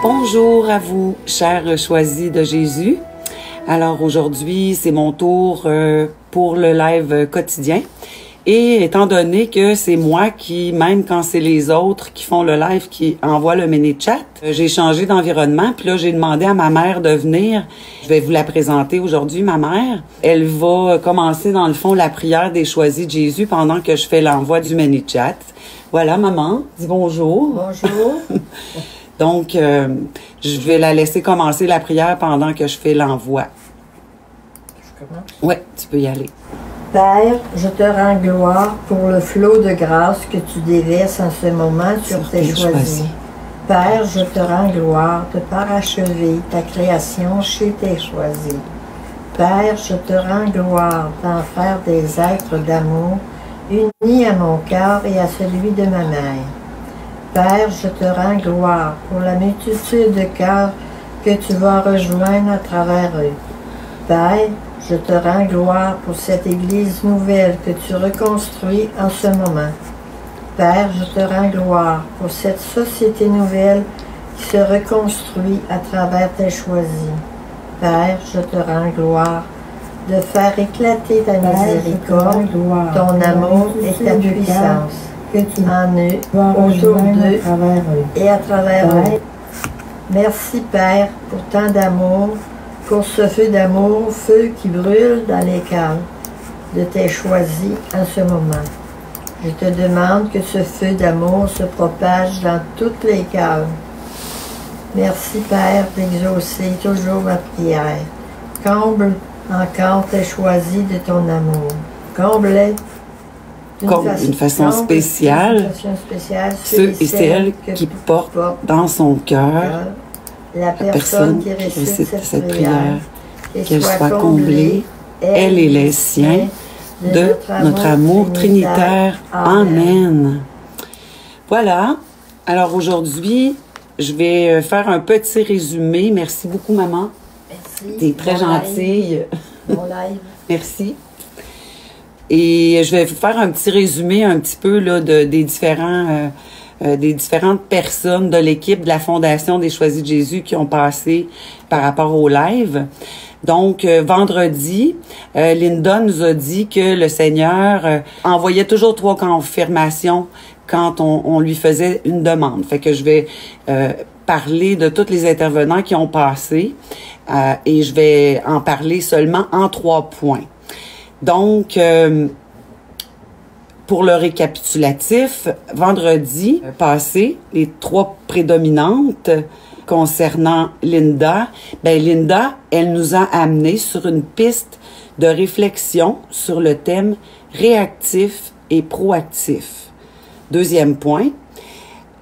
Bonjour à vous, chers choisis de Jésus. Alors aujourd'hui, c'est mon tour pour le live quotidien. Et étant donné que c'est moi qui, même quand c'est les autres qui font le live, qui envoient le mini-chat, j'ai changé d'environnement. Puis là, j'ai demandé à ma mère de venir. Je vais vous la présenter aujourd'hui, ma mère. Elle va commencer, dans le fond, la prière des choisis de Jésus pendant que je fais l'envoi du mini-chat. Voilà, maman, dis bonjour. Bonjour. Donc, je vais la laisser commencer la prière pendant que je fais l'envoi. Je commence. Oui, tu peux y aller. Père, je te rends gloire pour le flot de grâce que tu déverses en ce moment sur tes choisis. Père, je te rends gloire de parachever ta création chez tes choisis. Père, je te rends gloire d'en faire des êtres d'amour unis à mon cœur et à celui de ma mère. Père, je te rends gloire pour la multitude de cœurs que tu vas rejoindre à travers eux. Père, je te rends gloire pour cette Église nouvelle que tu reconstruis en ce moment. Père, je te rends gloire pour cette société nouvelle qui se reconstruit à travers tes choisis. Père, je te rends gloire de faire éclater ta miséricorde, ton amour et ta puissance que tu en eux, autour d'eux et à travers eux. Merci Père pour tant d'amour, pour ce feu d'amour, feu qui brûle dans les cœurs de tes choisis en ce moment. Je te demande que ce feu d'amour se propage dans toutes les cœurs. Merci Père d'exaucer toujours ma prière. Comble encore tes choisis de ton amour. Comble-les D'une façon spéciale, ceux et celles qui portent dans son cœur la personne qui récite cette prière, qu'elle soit comblée, elle et les siens, de notre amour trinitaire. Amen. Voilà. Alors aujourd'hui, je vais faire un petit résumé. Merci beaucoup, maman. Merci. T'es très gentille. Bon live. Merci. Et je vais vous faire un petit résumé un petit peu là, des différentes personnes de l'équipe de la Fondation des Choisis de Jésus qui ont passé par rapport au live. Donc, vendredi, Linda nous a dit que le Seigneur envoyait toujours 3 confirmations quand on lui faisait une demande. Fait que je vais parler de tous les intervenants qui ont passé et je vais en parler seulement en 3 points. Donc, pour le récapitulatif, vendredi passé, les 3 prédominantes concernant Linda, Linda, elle nous a amené sur une piste de réflexion sur le thème réactif et proactif. Deuxième point,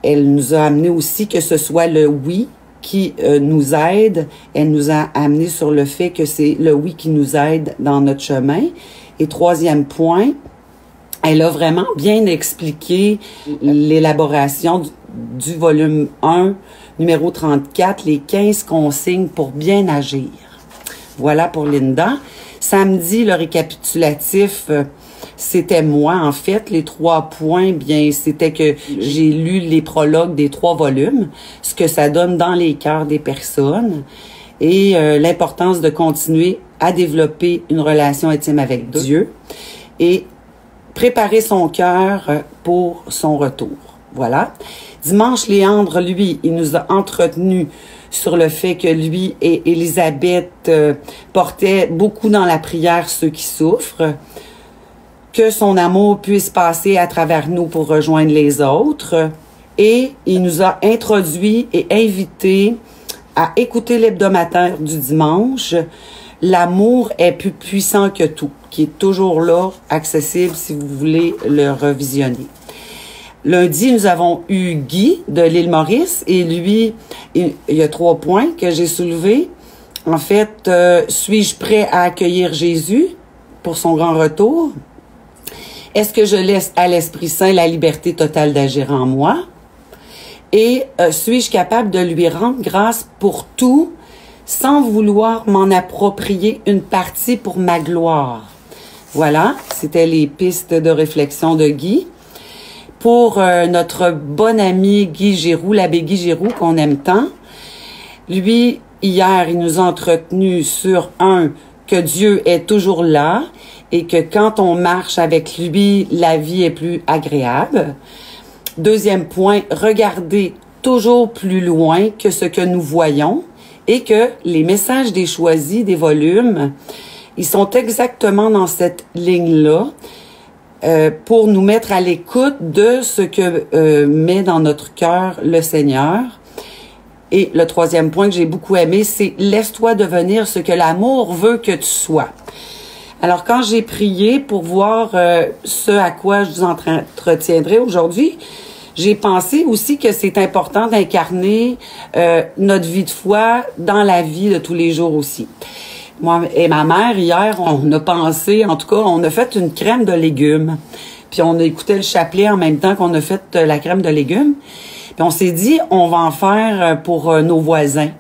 elle nous a amené aussi que ce soit le oui qui nous aide. Elle nous a amené sur le fait que c'est le oui qui nous aide dans notre chemin. Et troisième point, elle a vraiment bien expliqué l'élaboration du volume 1, numéro 34, les 15 consignes pour bien agir. Voilà pour Linda. Samedi, le récapitulatif, c'était moi, en fait. Les 3 points, bien, c'était que j'ai lu les prologues des 3 volumes, ce que ça donne dans les cœurs des personnes et l'importance de continuer à développer une relation intime avec Dieu et préparer son cœur pour son retour. Voilà. Dimanche, Léandre, lui, il nous a entretenu sur le fait que lui et Élisabeth portaient beaucoup dans la prière ceux qui souffrent, que son amour puisse passer à travers nous pour rejoindre les autres. Et il nous a introduit et invité à écouter l'hebdomadaire du dimanche. L'amour est plus puissant que tout, qui est toujours là, accessible si vous voulez le revisionner. Lundi, nous avons eu Guy de l'île Maurice et lui, il y a 3 points que j'ai soulevés. En fait, suis-je prêt à accueillir Jésus pour son grand retour? Est-ce que je laisse à l'Esprit Saint la liberté totale d'agir en moi? Et suis-je capable de lui rendre grâce pour tout sans vouloir m'en approprier une partie pour ma gloire? Voilà, c'était les pistes de réflexion de Guy. Pour notre bon ami Guy Giroux, l'abbé Guy Giroux, qu'on aime tant, Lui, hier, il nous a entretenus sur que Dieu est toujours là et que quand on marche avec lui, la vie est plus agréable. Deuxième point, regarder toujours plus loin que ce que nous voyons et que les messages des choisis, des volumes, ils sont exactement dans cette ligne-là pour nous mettre à l'écoute de ce que met dans notre cœur le Seigneur. Et le troisième point que j'ai beaucoup aimé, c'est « Laisse-toi devenir ce que l'amour veut que tu sois ». Alors, quand j'ai prié pour voir ce à quoi je vous entretiendrai aujourd'hui, j'ai pensé aussi que c'est important d'incarner notre vie de foi dans la vie de tous les jours aussi. Moi et ma mère, hier, on a pensé, en tout cas, on a fait une crème de légumes. Puis on a écouté le chapelet en même temps qu'on a fait la crème de légumes. Puis on s'est dit, on va en faire pour nos voisins.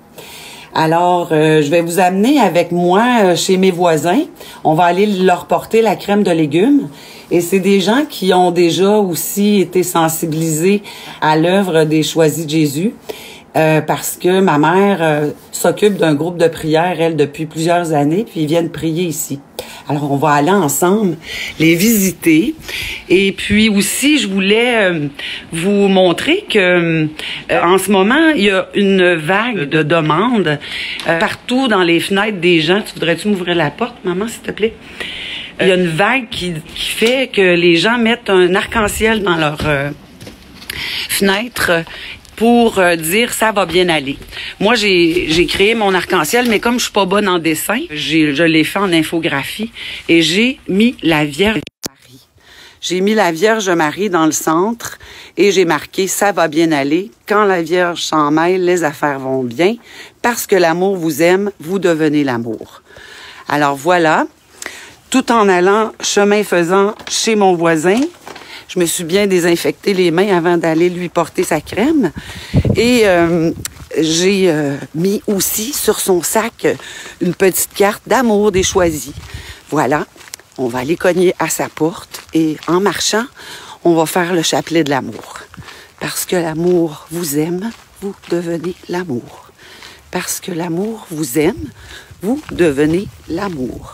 Alors, je vais vous amener avec moi chez mes voisins. On va aller leur porter la crème de légumes. Et c'est des gens qui ont déjà aussi été sensibilisés à l'œuvre des Choisis de Jésus. Parce que ma mère s'occupe d'un groupe de prière, elle, depuis plusieurs années, puis ils viennent prier ici. Alors, on va aller ensemble les visiter. Et puis aussi, je voulais vous montrer que en ce moment, il y a une vague de demandes partout dans les fenêtres des gens. Tu voudrais-tu m'ouvrir la porte, maman, s'il te plaît? Il y a une vague qui fait que les gens mettent un arc-en-ciel dans leur fenêtre pour dire ça va bien aller. Moi, j'ai créé mon arc-en-ciel, mais comme je suis pas bonne en dessin, je l'ai fait en infographie et j'ai mis la Vierge Marie. J'ai mis la Vierge Marie dans le centre et j'ai marqué ça va bien aller. Quand la Vierge s'en mêle, les affaires vont bien. Parce que l'amour vous aime, vous devenez l'amour. Alors voilà, tout en allant chemin faisant chez mon voisin. Je me suis bien désinfecté les mains avant d'aller lui porter sa crème. Et j'ai mis aussi sur son sac une petite carte d'amour des Choisis. Voilà, on va aller cogner à sa porte et en marchant, on va faire le chapelet de l'amour. Parce que l'amour vous aime, vous devenez l'amour. Parce que l'amour vous aime, vous devenez l'amour.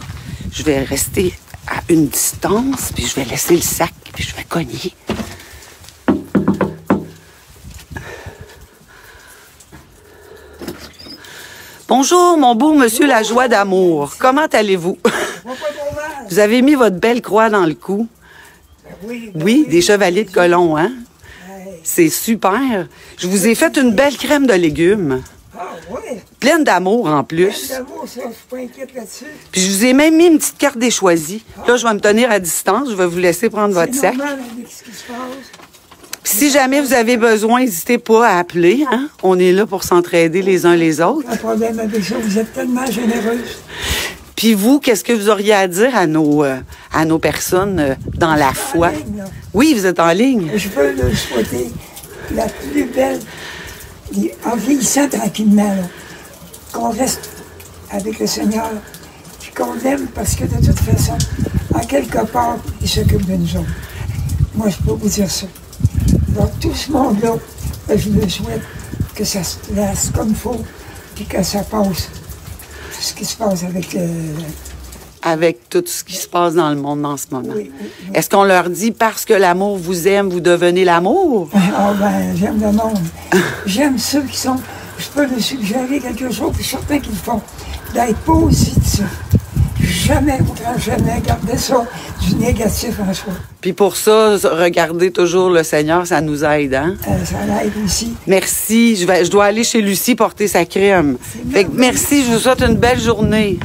Je vais rester à une distance, puis je vais laisser le sac, puis je vais cogner. Bonjour, mon beau monsieur la joie d'amour. Comment allez-vous? Vous avez mis votre belle croix dans le cou. Oui, des chevaliers de colon, hein? C'est super. Je vous ai fait une belle crème de légumes. Ah oui? Pleine d'amour en plus. Pleine d'amour, ça, je suis pas inquiète là-dessus. Puis je vous ai même mis une petite carte des Choisis. Là, je vais me tenir à distance. Je vais vous laisser prendre votre sac. C'est normal avec ce qui se passe. Puis si jamais vous avez besoin, n'hésitez pas à appeler. Hein? On est là pour s'entraider les uns les autres. Pas de problème avec ça. Vous êtes tellement généreuse. Puis vous, qu'est-ce que vous auriez à dire à nos personnes dans la foi? En ligne, là. Oui, vous êtes en ligne. Je veux leur souhaiter la plus belle, en vieillissant tranquillement, là, qu'on reste avec le Seigneur, puis qu'on l'aime parce que de toute façon, en quelque part, il s'occupe de nous autres. Moi, je peux vous dire ça. Donc, tout ce monde-là, je le souhaite que ça se place comme il faut, puis que ça passe. Tout ce qui se passe avec le... Avec tout ce qui se passe dans le monde en ce moment. Oui, oui. Est-ce qu'on leur dit parce que l'amour vous aime, vous devenez l'amour? Ah ben, j'aime le monde. J'aime ceux qui sont... Je peux leur suggérer quelque chose, puis certains qui le font. D'être positif. Jamais, jamais garder ça du négatif en soi. Puis pour ça, regardez toujours le Seigneur, ça nous aide, hein? Ça l'aide aussi. Merci. Je dois aller chez Lucie porter sa crème. Fait que merci, je vous souhaite une belle journée.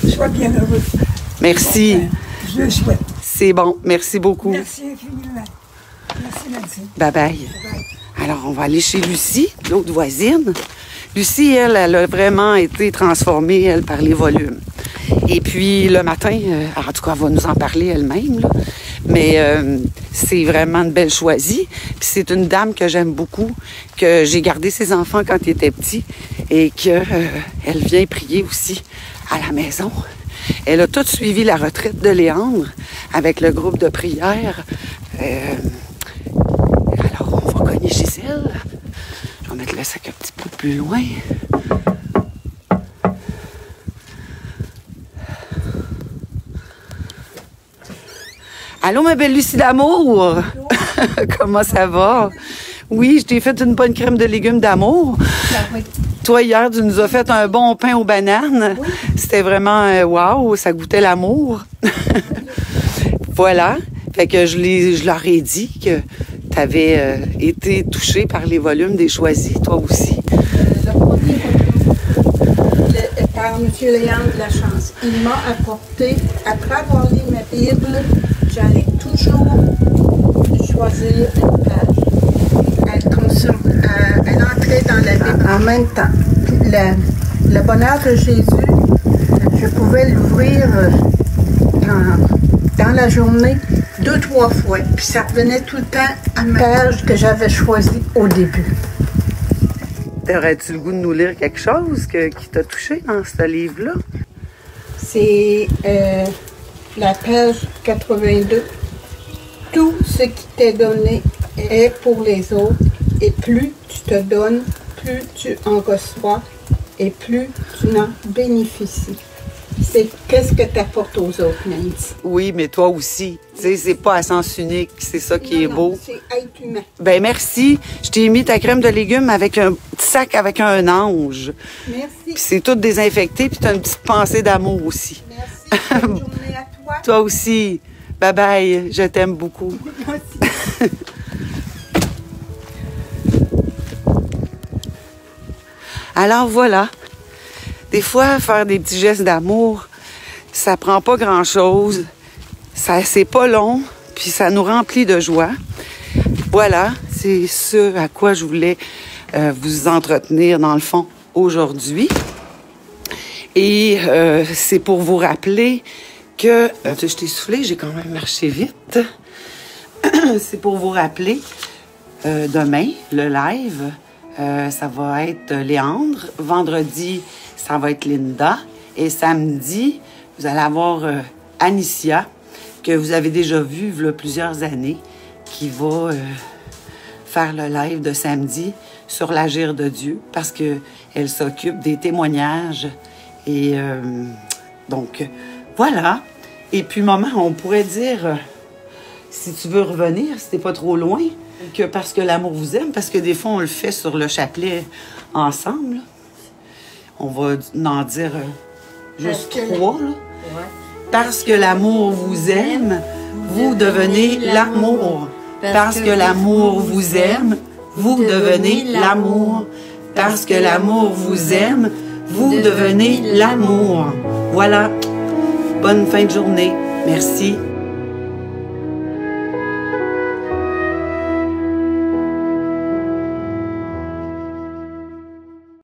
Sois bien heureux. Merci. Je le souhaite. C'est bon. Merci beaucoup. Merci infiniment. Merci, Nancy. Bye bye. Alors, on va aller chez Lucie, l'autre voisine. Lucie, elle a vraiment été transformée, elle, par les volumes. Et puis, le matin, en tout cas, elle va nous en parler elle-même, là. Mais c'est vraiment une belle choisie. Puis c'est une dame que j'aime beaucoup, que j'ai gardé ses enfants quand ils étaient petits et qu'elle vient prier aussi à la maison. Elle a tout suivi la retraite de Léandre avec le groupe de prière. Alors, on va cogner chez elle. Je Je vais mettre le sac un petit peu plus loin. Allô, ma belle Lucie d'amour! Comment ça va? Oui, je t'ai fait une bonne crème de légumes d'amour. Oui. Toi, hier, tu nous as fait un bon pain aux bananes. Oui. C'était vraiment wow, ça goûtait l'amour. Voilà. Fait que je leur ai dit que tu avais été touchée par les volumes des Choisis, toi aussi. Le premier volume, par M. Léandre Lachance, il m'a apporté, après avoir lu ma Bible, j'allais toujours choisir une page. Elle entrait dans la Bible en même temps. Le bonheur de Jésus, je pouvais l'ouvrir dans la journée 2-3 fois. Puis ça revenait tout le temps à ma page que j'avais choisie au début. Aurais-tu le goût de nous lire quelque chose qui t'a touché dans ce livre-là? C'est la page 82. Tout ce qui t'est donné est pour les autres, et plus tu te donnes, plus tu en reçois, et plus tu en bénéficies. C'est qu'est-ce que tu apportes aux autres, Nancy. Oui, mais toi aussi. Tu sais, c'est pas à sens unique. C'est ça qui est beau. C'est être humain. Ben merci. Je t'ai mis ta crème de légumes avec un petit sac avec un ange. Merci. Puis c'est tout désinfecté, puis t'as une petite pensée d'amour aussi. Merci. Bonne journée à toi. Toi aussi. Bye bye. Je t'aime beaucoup. Moi aussi. Alors voilà. Des fois, faire des petits gestes d'amour, ça prend pas grand-chose. C'est pas long, puis ça nous remplit de joie. Voilà, c'est ce à quoi je voulais vous entretenir, dans le fond, aujourd'hui. Et c'est pour vous rappeler que... je t'ai soufflé, j'ai quand même marché vite. C'est pour vous rappeler, demain, le live, ça va être Léandre. Vendredi, ça va être Linda. Et samedi, vous allez avoir Anicia, que vous avez déjà vu il y a plusieurs années, qui va faire le live de samedi sur l'agir de Dieu, parce qu'elle s'occupe des témoignages. Et donc, voilà. Et puis, maman, on pourrait dire, si tu veux revenir, si t'es pas trop loin, que parce que l'amour vous aime, parce que des fois, on le fait sur le chapelet ensemble. On va en dire juste 3, là. Ouais. Parce que l'amour vous aime, vous devenez l'amour. Parce que l'amour vous aime, vous devenez l'amour. Parce que l'amour vous aime, vous devenez l'amour. Voilà. Bonne fin de journée. Merci.